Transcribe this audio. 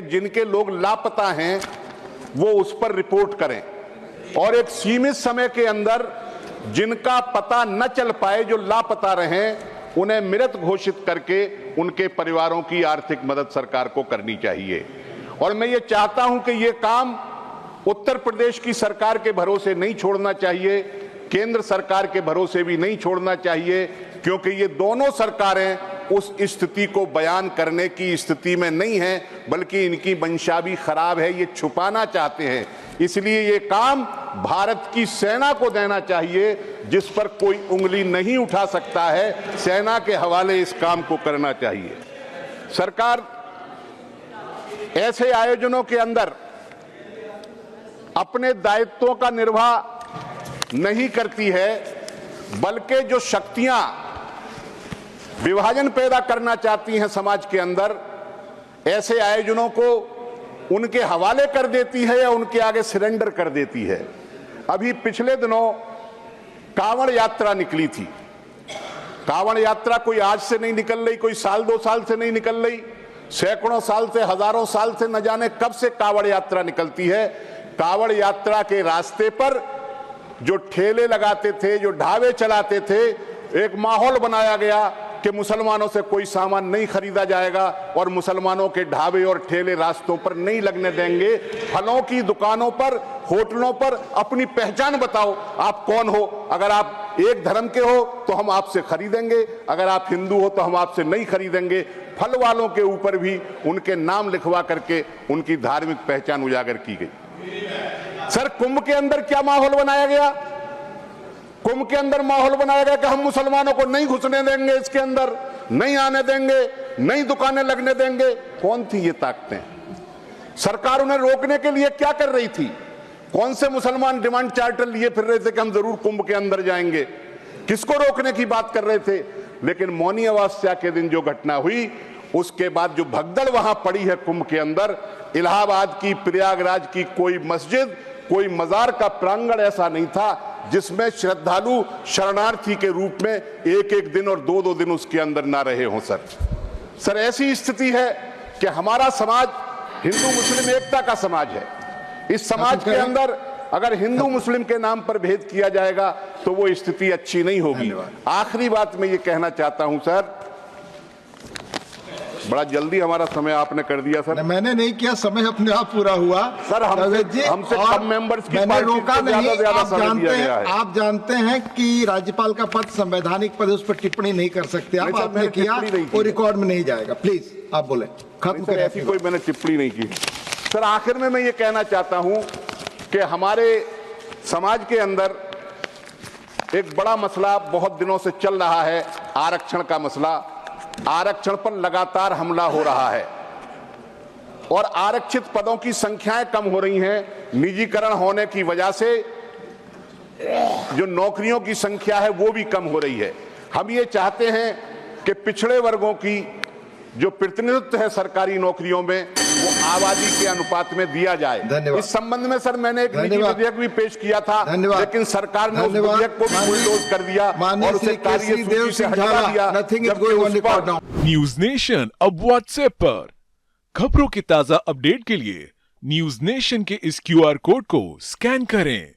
जिनके लोग लापता हैं वो उस पर रिपोर्ट करें और एक सीमित समय के अंदर जिनका पता न चल पाए, जो लापता रहें, उन्हें मृत घोषित करके उनके परिवारों की आर्थिक मदद सरकार को करनी चाहिए। और मैं ये चाहता हूं कि ये काम उत्तर प्रदेश की सरकार के भरोसे नहीं छोड़ना चाहिए, केंद्र सरकार के भरोसे भी नहीं छोड़ना चाहिए, क्योंकि ये दोनों सरकारें उस स्थिति को बयान करने की स्थिति में नहीं है, बल्कि इनकी मंशा भी खराब है, ये छुपाना चाहते हैं। इसलिए ये काम भारत की सेना को देना चाहिए, जिस पर कोई उंगली नहीं उठा सकता है। सेना के हवाले इस काम को करना चाहिए। सरकार ऐसे आयोजनों के अंदर अपने दायित्वों का निर्वाह नहीं करती है, बल्कि जो शक्तियां विभाजन पैदा करना चाहती हैं समाज के अंदर, ऐसे आयोजनों को उनके हवाले कर देती है या उनके आगे सरेंडर कर देती है। अभी पिछले दिनों कांवड़ यात्रा निकली थी। कांवड़ यात्रा कोई आज से नहीं निकल रही, कोई साल दो साल से नहीं निकल रही, सैकड़ों साल से, हजारों साल से, न जाने कब से कांवड़ यात्रा निकलती है। कांवड़ यात्रा के रास्ते पर जो ठेले लगाते थे, जो ढाबे चलाते थे, एक माहौल बनाया गया कि मुसलमानों से कोई सामान नहीं खरीदा जाएगा और मुसलमानों के ढाबे और ठेले रास्तों पर नहीं लगने देंगे। फलों की दुकानों पर, होटलों पर अपनी पहचान बताओ, आप कौन हो। अगर आप एक धर्म के हो तो हम आपसे खरीदेंगे, अगर आप हिंदू हो तो हम आपसे नहीं खरीदेंगे। फल वालों के ऊपर भी उनके नाम लिखवा करके उनकी धार्मिक पहचान उजागर की गई। सर, कुंभ के अंदर क्या माहौल बनाया गया? कुंभ के अंदर माहौल बनाया गया कि हम मुसलमानों को नहीं घुसने देंगे, इसके अंदर नहीं आने देंगे, नई दुकानें लगने देंगे। कौन थी ये ताकतें? सरकार उन्हें रोकने के लिए क्या कर रही थी? कौन से मुसलमान डिमांड चार्टर लिए फिर रहे थे कि हम जरूर कुंभ के अंदर जाएंगे? किसको रोकने की बात कर रहे थे? लेकिन मौनी अमावस्या के दिन जो घटना हुई, उसके बाद जो भगदड़ वहां पड़ी है कुंभ के अंदर, इलाहाबाद की, प्रयागराज की कोई मस्जिद, कोई मजार का प्रांगण ऐसा नहीं था जिसमें श्रद्धालु शरणार्थी के रूप में एक एक दिन और दो दो दिन उसके अंदर ना रहे हों। सर, ऐसी स्थिति है कि हमारा समाज हिंदू मुस्लिम एकता का समाज है। इस समाज के अंदर अगर हिंदू मुस्लिम के नाम पर भेद किया जाएगा तो वो स्थिति अच्छी नहीं होगी। आखिरी बात मैं ये कहना चाहता हूं सर, बड़ा जल्दी हमारा समय आपने कर दिया सर। मैंने नहीं किया, समय अपने आप पूरा हुआ सर। हमसे कम मेंबर्स की मैंने रोका नहीं। आप जानते हैं कि राज्यपाल का पद संवैधानिक पद है, उस पर टिप्पणी नहीं कर सकते आप। आपने किया, वो रिकॉर्ड में नहीं जाएगा। प्लीज आप बोले। खत्म। ऐसी कोई मैंने टिप्पणी नहीं की सर। आखिर में मैं ये कहना चाहता हूं कि हमारे समाज के अंदर एक बड़ा मसला बहुत दिनों से चल रहा है, आरक्षण का मसला। आरक्षण पर लगातार हमला हो रहा है और आरक्षित पदों की संख्याएं कम हो रही हैं। निजीकरण होने की वजह से जो नौकरियों की संख्या है वो भी कम हो रही है। हम ये चाहते हैं कि पिछड़े वर्गों की जो प्रतिनिधित्व है सरकारी नौकरियों में, वो आबादी के अनुपात में दिया जाए। इस संबंध में सर मैंने एक निजी विधेयक भी पेश किया था, लेकिन सरकार ने उस विधेयक को भी बुलडोज कर दिया और उसे कार्यसूची से हटा दिया। न्यूज नेशन अब व्हाट्सएप पर खबरों की ताजा अपडेट के लिए न्यूज नेशन के इस QR कोड को स्कैन करें।